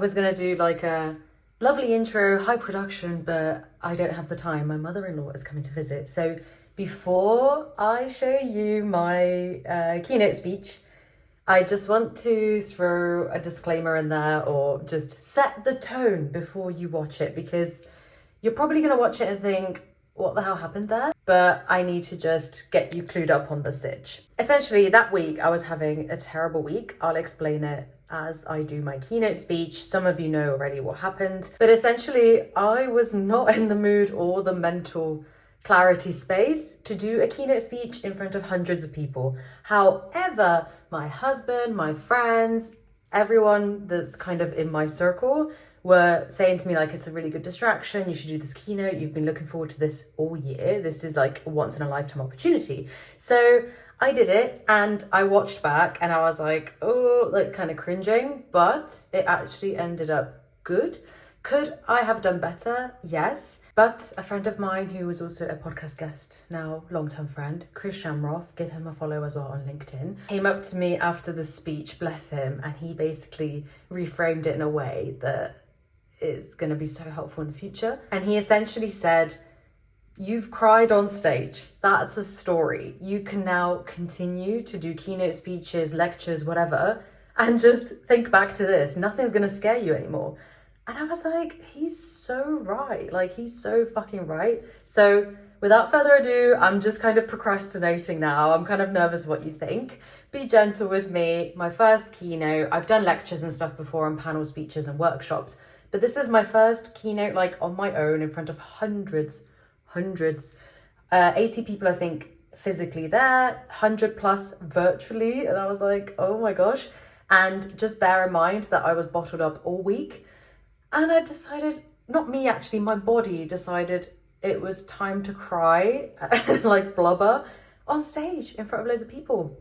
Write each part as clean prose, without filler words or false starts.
was going to do like a lovely intro, high production, but I don't have the time. My mother-in-law is coming to visit. So before I show you my keynote speech, I just want to throw a disclaimer in there, or just set the tone before you watch it, because you're probably going to watch it and think, what the hell happened there? But I need to just get you clued up on the sitch. Essentially, that week I was having a terrible week. I'll explain it as I do my keynote speech. Some of you know already what happened. But essentially, I was not in the mood or the mental clarity space to do a keynote speech in front of hundreds of people. However, my husband, my friends, everyone that's kind of in my circle were saying to me, like, it's a really good distraction, you should do this keynote, you've been looking forward to this all year, this is like a once in a lifetime opportunity. So I did it, and I watched back and I was like, oh, like kind of cringing, but it actually ended up good. Could I have done better? Yes. But a friend of mine who was also a podcast guest, now long-term friend, Chris Shamroth, give him a follow as well on LinkedIn, came up to me after the speech, bless him, and he basically reframed it in a way that is going to be so helpful in the future. And he essentially said, you've cried on stage. That's a story. You can now continue to do keynote speeches, lectures, whatever, and just think back to this. Nothing's going to scare you anymore. And I was like, he's so right. Like, he's so fucking right. So without further ado, I'm just kind of procrastinating now. I'm kind of nervous what you think. Be gentle with me. My first keynote. I've done lectures and stuff before, and panel speeches and workshops, but this is my first keynote, like on my own, in front of hundreds, 80 people, I think, physically there, 100 plus virtually. And I was like, oh my gosh. And just bear in mind that I was bottled up all week. And I decided, not me actually, my body decided it was time to cry, like blubber, on stage in front of loads of people.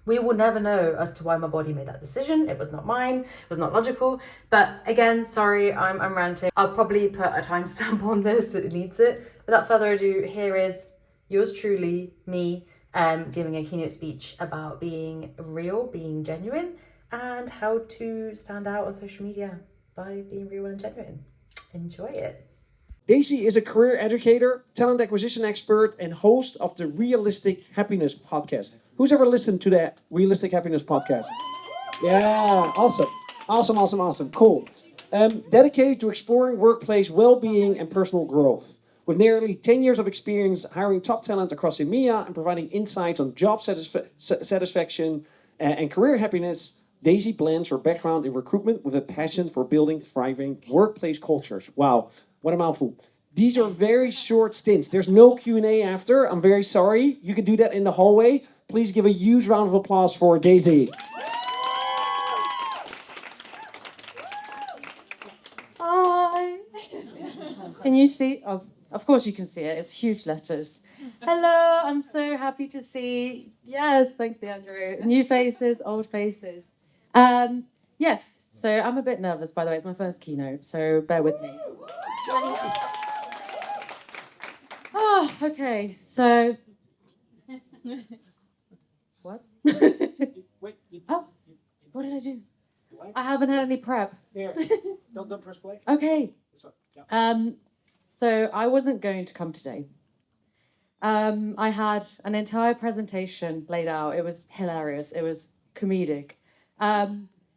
We will never know as to why my body made that decision. It was not mine, it was not logical. But again, sorry, I'm ranting. I'll probably put a timestamp on this, it needs it. Without further ado, here is yours truly, me, giving a keynote speech about being real, being genuine, and how to stand out on social media by being real and genuine. Enjoy it. Daisy is a career educator, talent acquisition expert, and host of the Realistic Happiness podcast. Who's ever listened to that Realistic Happiness podcast? Yeah, awesome. Cool. Dedicated to exploring workplace well-being and personal growth. With nearly 10 years of experience hiring top talent across EMEA and providing insights on job satisfaction and career happiness, Daisy blends her background in recruitment with a passion for building thriving workplace cultures. Wow, what a mouthful. These are very short stints. There's no Q&A after. I'm very sorry. You can do that in the hallway. Please give a huge round of applause for Daisy. Hi. Can you see? Oh, of course you can see it. It's huge letters. Hello, I'm so happy to see. Yes, thanks, DeAndrew. New faces, old faces. Yes, so I'm a bit nervous, by the way. It's my first keynote, so bear with me. Oh, okay, so... What? Oh, what did I do? I haven't had any prep. Here, don't press play. Okay. Yeah. So I wasn't going to come today. I had an entire presentation laid out. It was hilarious. It was comedic.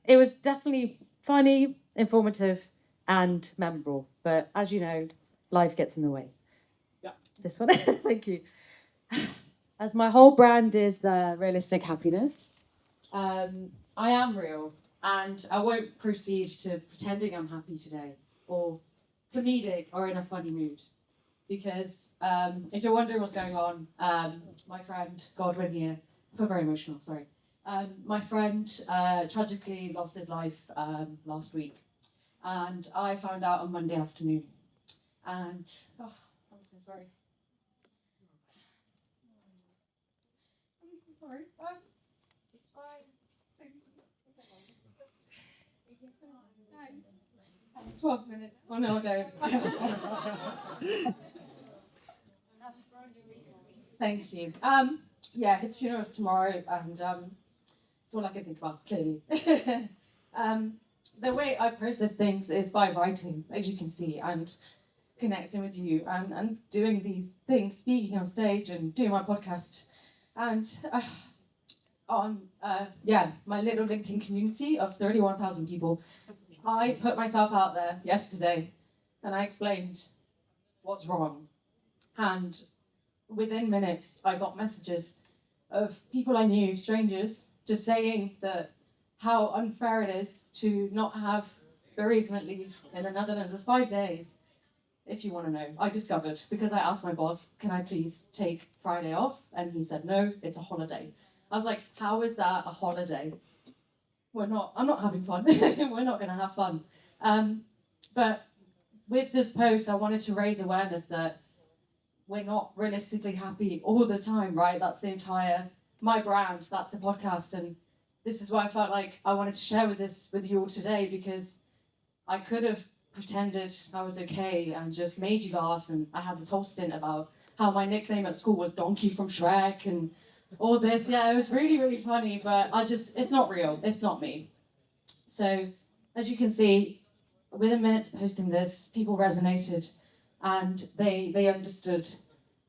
It was definitely funny, informative, and memorable. But as you know, life gets in the way. Yeah. This one, thank you. As my whole brand is realistic happiness, I am real, and I won't proceed to pretending I'm happy today, or comedic, or in a funny mood. Because if you're wondering what's going on, my friend Godwin here, I feel very emotional, sorry. My friend tragically lost his life last week, and I found out on Monday afternoon. And I'm so sorry. I'm so sorry. It's fine. 12 minutes. Oh no, don't. Thank you. Yeah, his funeral is tomorrow, and it's all I can think about, clearly. the way I process things is by writing, as you can see, and connecting with you, and doing these things, speaking on stage and doing my podcast. And on my little LinkedIn community of 31,000 people, I put myself out there yesterday and I explained what's wrong. And within minutes, I got messages of people I knew, strangers, just saying that how unfair it is to not have bereavement leave in the Netherlands. It's 5 days, if you want to know. I discovered because I asked my boss, can I please take Friday off? And he said, no, it's a holiday. I was like, how is that a holiday? I'm not having fun. We're not going to have fun. But with this post, I wanted to raise awareness that we're not realistically happy all the time, right? That's my brand, that's the podcast. And this is why I felt like I wanted to share with you all today, because I could have pretended I was okay and just made you laugh. And I had this whole stint about how my nickname at school was Donkey from Shrek and all this. Yeah, it was really, really funny, but it's not real. It's not me. So as you can see, within minutes of posting this, people resonated and they understood,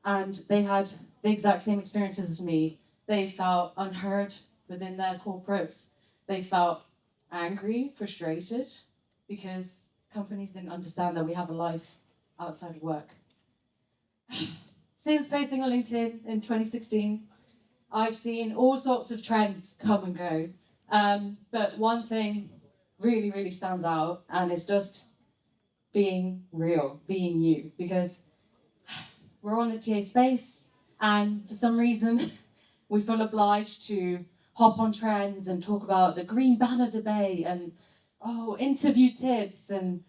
and they had the exact same experiences as me. They felt unheard within their corporates. They felt angry, frustrated, because companies didn't understand that we have a life outside of work. Since posting on LinkedIn in 2016, I've seen all sorts of trends come and go. But one thing really, really stands out, and it's just being real, being you, because we're on the TA space, and for some reason, we feel obliged to hop on trends and talk about the green banner debate and, interview tips. And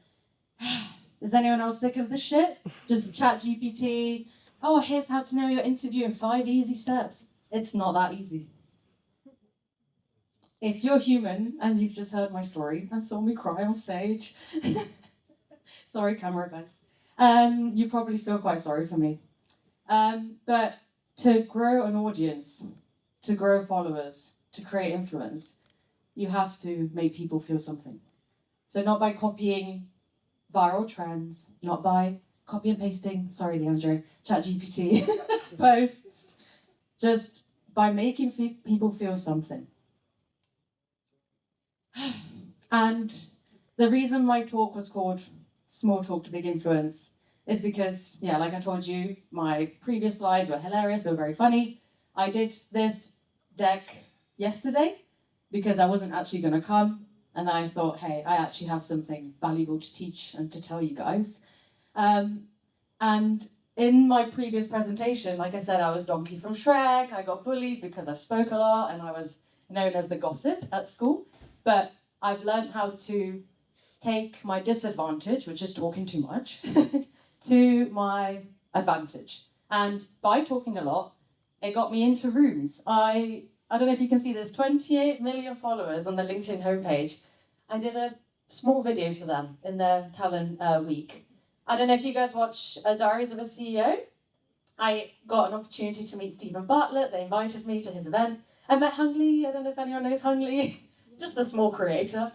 is anyone else sick of this shit? Just chat GPT. Here's how to know your interview in 5 easy steps. It's not that easy. If you're human and you've just heard my story and saw me cry on stage, sorry, camera guys, you probably feel quite sorry for me. But to grow an audience, to grow followers, to create influence, you have to make people feel something. So not by copying viral trends, not by copy and pasting, sorry Leandro, ChatGPT posts, just by making people feel something. And the reason my talk was called Small Talk to Big Influence is because, like I told you, my previous slides were hilarious, they were very funny. I did this deck yesterday because I wasn't actually going to come, and then I thought, hey, I actually have something valuable to teach and to tell you guys. And in my previous presentation, like I said, I was Donkey from Shrek. I got bullied because I spoke a lot and I was known as the gossip at school. But I've learned how to take my disadvantage, which is talking too much, to my advantage. And by talking a lot, it got me into rooms. I don't know if you can see, there's 28 million followers on the LinkedIn homepage. I did a small video for them in their talent week. I don't know if you guys watch Diaries of a CEO. I got an opportunity to meet Stephen Bartlett. They invited me to his event. I met Hung Lee. I don't know if anyone knows Hung Lee. Just a small creator.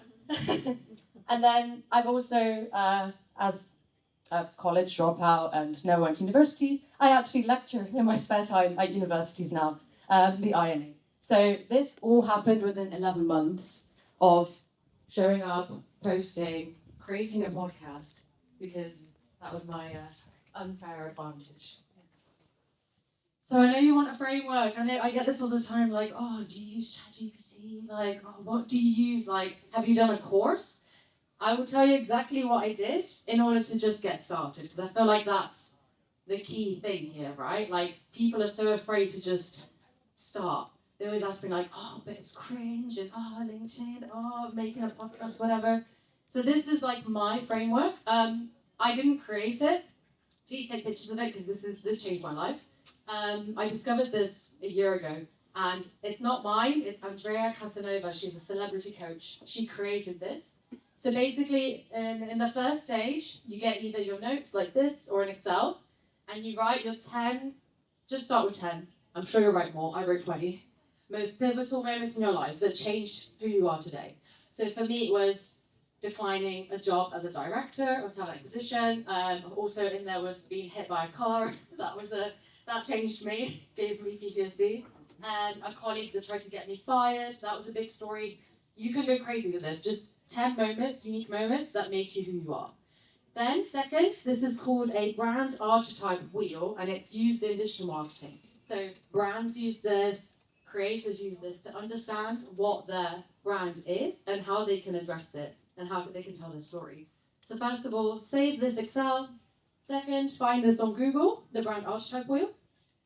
And then I've also, as a college dropout and never went to university, I actually lecture in my spare time at universities now, the irony. So this all happened within 11 months of showing up, posting, creating a podcast, because that was my unfair advantage. So I know you want a framework. I get this all the time, like, do you use ChatGPT? Like, what do you use? Like, have you done a course? I will tell you exactly what I did in order to just get started, because I feel like that's the key thing here, right? Like, people are so afraid to just start. They always ask me like, but it's cringe, and LinkedIn, making a podcast, whatever. So this is like my framework. I didn't create it. Please take pictures of it, because this changed my life. I discovered this a year ago, and it's not mine, it's Andrea Casanova. She's a celebrity coach. She created this. So basically, in the first stage, you get either your notes like this or an Excel, and you write your 10, just start with 10. I'm sure you'll write more, I wrote 20. Most pivotal moments in your life that changed who you are today. So for me, it was declining a job as a director of talent acquisition. Also in there was being hit by a car. That changed me, gave me PTSD. A colleague that tried to get me fired. That was a big story. You can go crazy with this. Just 10 moments, unique moments that make you who you are. Then second, this is called a brand archetype wheel, and it's used in digital marketing. So brands use this, creators use this to understand what their brand is and how they can address it and how they can tell their story. So first of all, save this Excel. Second, find this on Google, the brand archetype wheel.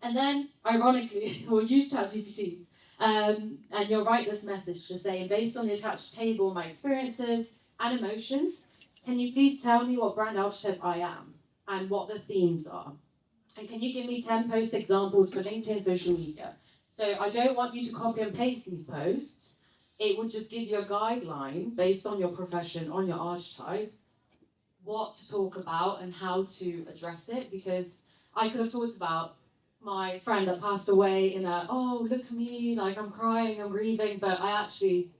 And then, ironically, we'll use ChatGPT. And you'll write this message just saying, based on the attached table, my experiences and emotions, can you please tell me what brand archetype I am and what the themes are? And can you give me 10 post examples for LinkedIn social media? So I don't want you to copy and paste these posts. It would just give you a guideline based on your profession, on your archetype, what to talk about and how to address it. Because I could have talked about my friend that passed away in a, oh, look at me, like I'm crying, I'm grieving, but I actually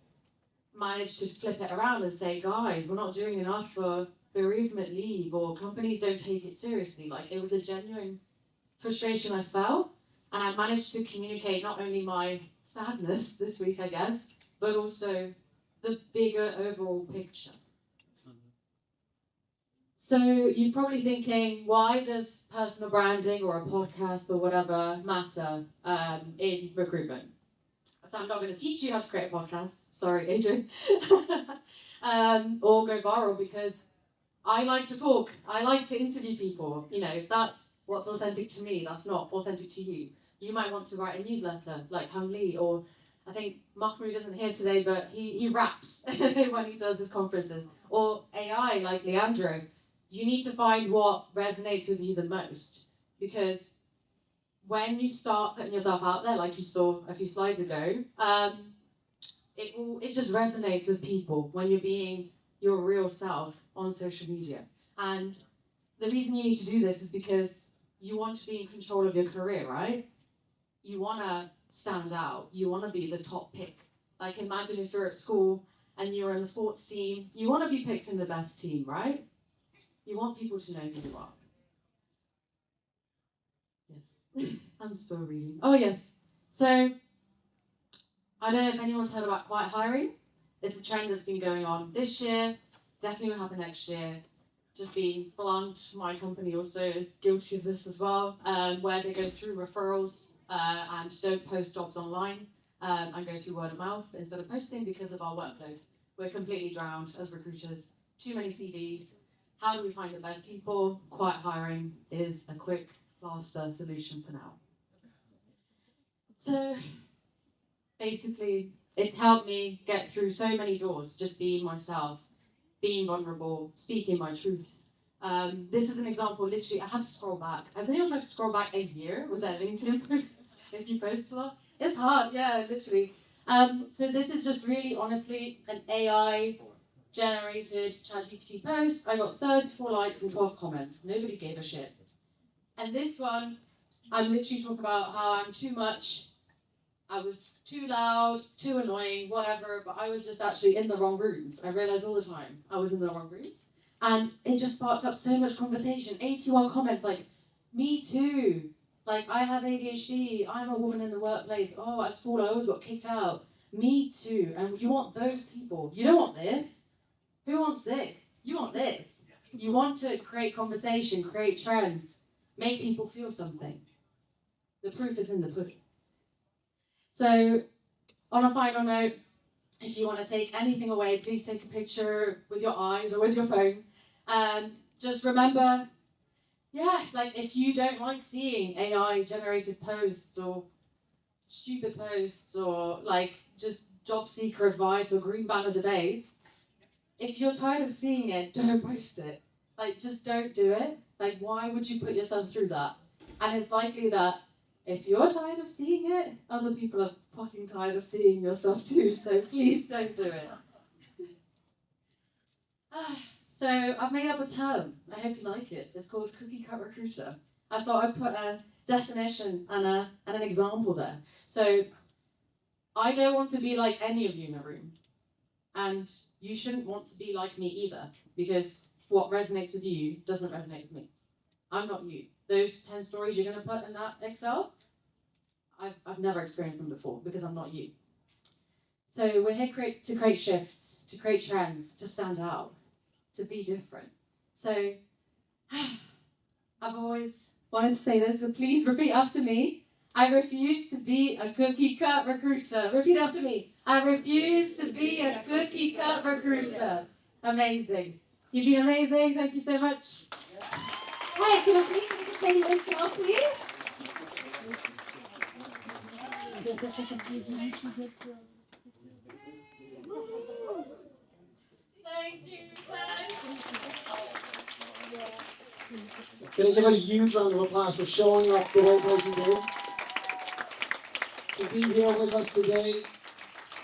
managed to flip it around and say, guys, we're not doing enough for bereavement leave, or companies don't take it seriously. Like, it was a genuine frustration I felt, and I managed to communicate not only my sadness this week, I guess, but also the bigger overall picture. So you're probably thinking, why does personal branding or a podcast or whatever matter in recruitment? So I'm not going to teach you how to create a podcast. Sorry, Adrian. Or go viral, because I like to talk. I like to interview people. You know, that's what's authentic to me. That's not authentic to you. You might want to write a newsletter like Hung Lee, or I think Mahmoud isn't here today, but he raps when he does his conferences. Or AI like Leandro. You need to find what resonates with you the most, because when you start putting yourself out there, like you saw a few slides ago, it just resonates with people when you're being your real self on social media. And the reason you need to do this is because you want to be in control of your career, right? You want to stand out. You want to be the top pick. Like, imagine if you're at school and you're in the sports team, you want to be picked in the best team, right? You want people to know who you are. Yes, I'm still reading. Oh, yes. So, I don't know if anyone's heard about quiet hiring. It's a trend that's been going on this year, definitely will happen next year. Just being blunt, my company also is guilty of this as well, where they go through referrals and don't post jobs online and go through word of mouth instead of posting because of our workload. We're completely drowned as recruiters. Too many CVs. How do we find the best people? Quiet hiring is a quick, faster solution for now. So basically, it's helped me get through so many doors, just being myself, being vulnerable, speaking my truth. This is an example, literally, I had to scroll back. Has anyone tried to scroll back a year with their LinkedIn posts if you post a lot? It's hard, yeah, literally. So this is just really, honestly, an AI generated ChatGPT post. I got 34 likes and 12 comments. Nobody gave a shit. And this one, I'm literally talking about how I'm too much. I was too loud, too annoying, whatever, but I was just actually in the wrong rooms. I realized all the time I was in the wrong rooms. And it just sparked up so much conversation. 81 comments like, me too. Like, I have ADHD. I'm a woman in the workplace. Oh, at school I always got kicked out. Me too. And you want those people. You don't want this. Who wants this? You want this. You want to create conversation, create trends, make people feel something. The proof is in the pudding. So, on a final note, if you want to take anything away, please take a picture with your eyes or with your phone. Just remember, like, if you don't like seeing AI-generated posts or stupid posts or like just job seeker advice or green banner debates, if you're tired of seeing it, don't post it. Like, just don't do it. Like, why would you put yourself through that? And it's likely that if you're tired of seeing it, other people are fucking tired of seeing your stuff too, so please don't do it. So I've made up a term. I hope you like it. It's called cookie cut recruiter. I thought I'd put a definition and an example there. So I don't want to be like any of you in a room. And you shouldn't want to be like me either, because what resonates with you doesn't resonate with me. I'm not you. Those 10 stories you're going to put in that Excel, I've never experienced them before because I'm not you. So we're here to create shifts, to create trends, to stand out, to be different. So I've always wanted to say this, so please repeat after me. I refuse to be a cookie cut recruiter. Repeat after me. I refuse to be a cookie cut recruiter. Amazing. You've been amazing. Thank you so much. Hey, can I please take a shameless selfie? Thank you. Can I give a huge round of applause for showing up the way Daisy did? To be here with us today,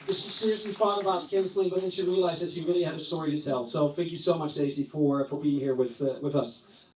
because she seriously thought about cancelling, but then she realized that she really had a story to tell. So thank you so much, Daisy, for being here with us.